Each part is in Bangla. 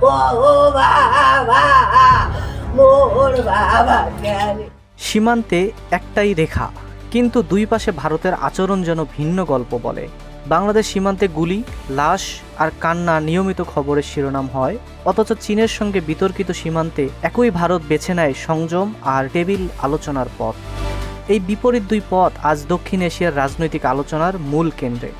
ও বাবা, মোর বাবা গেলে। সীমান্তে একটাই রেখা, কিন্তু দুই পাশে ভারতের আচরণ যেন ভিন্ন গল্প বলে। বাংলাদেশ সীমান্তে গুলি, লাশ আর কান্না নিয়মিত খবরের শিরোনাম হয়, অথচ চীনের সঙ্গে বিতর্কিত সীমান্তে একই ভারত বেছে নেয় সংযম আর টেবিল আলোচনার পথ। এই বিপরীত দুই পথ আজ দক্ষিণ এশিয়ার রাজনৈতিক আলোচনার মূল কেন্দ্রে।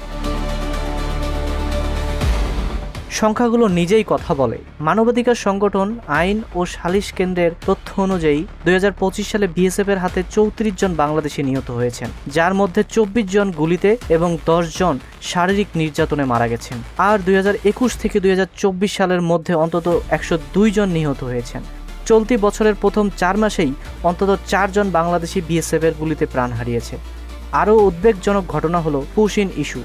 সংখ্যাগুলো নিজেই কথা বলে। মানবাধিকার সংগঠন আইন ও সালিশ কেন্দ্রের তথ্য অনুযায়ী 2025 সালে বিএসএফ এর হাতে 34 জন বাংলাদেশি নিহত হয়েছেন, যার মধ্যে 24 জন গুলিতে এবং 10 জন শারীরিক নির্যাতনে মারা গেছেন। আর 2021 থেকে 2024 সালের মধ্যে অন্তত 102 জন নিহত হয়েছেন। চলতি বছরের প্রথম 4 মাসেই অন্তত 4 জন বাংলাদেশি বিএসএফ এর গুলিতে প্রাণ হারিয়েছে। আরও উদ্বেগজনক ঘটনা হলো পুশিন ইস্যু।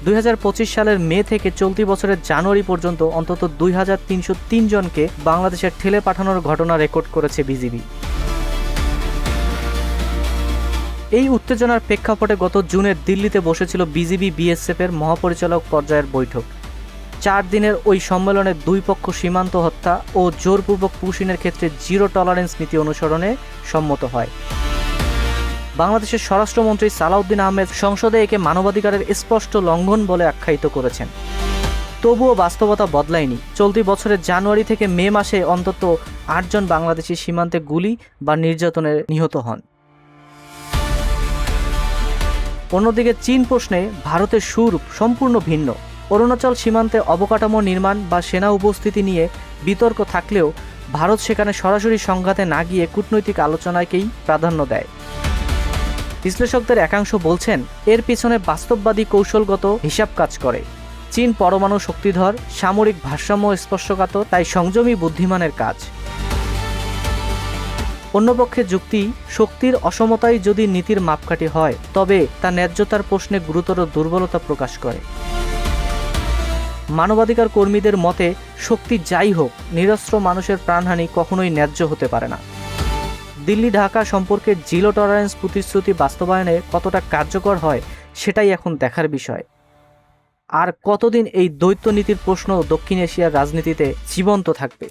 2025 সালের মে থেকে চলতি বছরের জানুয়ারি পর্যন্ত অন্তত 2303 জনকে বাংলাদেশের ঠেলে পাঠানোর ঘটনা রেকর্ড করেছে বিজিবি। এই উত্তেজনার প্রেক্ষাপটে গত জুনে দিল্লিতে বসেছিল বিজিবি বিএসএফ এর মহাপরিচালক পর্যায়ের বৈঠক। 4 দিনের ওই সম্মেলনে দুই পক্ষ সীমান্ত হত্যা ও জোরপূর্বক পুশিনের ক্ষেত্রে জিরো টলারেন্স নীতি অনুসরণে সম্মত হয়। বাংলাদেশের স্বরাষ্ট্রমন্ত্রী সালাউদ্দিন আহমেদ সংসদে একে মানবাধিকারের স্পষ্ট লঙ্ঘন বলে আখ্যায়িত করেছেন। তবুও বাস্তবতা বদলায়নি। চলতি বছরের জানুয়ারি থেকে মে মাসে অন্তত 8 জন বাংলাদেশি সীমান্তে গুলি বা নির্যাতনে নিহত হন। অন্যদিকে চীন প্রশ্নে ভারতের সুর সম্পূর্ণ ভিন্ন। অরুণাচল সীমান্তে অবকাঠামো নির্মাণ বা সেনা উপস্থিতি নিয়ে বিতর্ক থাকলেও ভারত সেখানে সরাসরি সংঘাতে না গিয়ে কূটনৈতিক আলোচনাকেই প্রাধান্য দেয়। বিশ্লেষকদের একাংশ বলছেন, এর পিছনে বাস্তববাদী কৌশলগত হিসাব কাজ করে। চীন পরমাণু শক্তিধর, সামরিক ভারসাম্য স্পর্শকাতর, তাই সংযমী বুদ্ধিমানের কাজ। অন্যপক্ষে যুক্তি, শক্তির অসমতাই যদি নীতির মাপকাঠি হয়, তবে তা ন্যায্যতার প্রশ্নে গুরুতর দুর্বলতা প্রকাশ করে। মানবাধিকার কর্মীদের মতে, শক্তি যাই হোক, নিরস্ত্র মানুষের প্রাণহানি কখনোই ন্যায্য হতে পারে না। দিল্লি ঢাকা সম্পর্কে জিরো টলারেন্স প্রতিশ্রুতি বাস্তবায়নে কতটা কার্যকর হয় সেটাই এখন দেখার বিষয়। আর কতদিন এই দ্বৈত নীতির প্রশ্ন দক্ষিণ এশিয়ার রাজনীতিতে জীবন্ত থাকবে।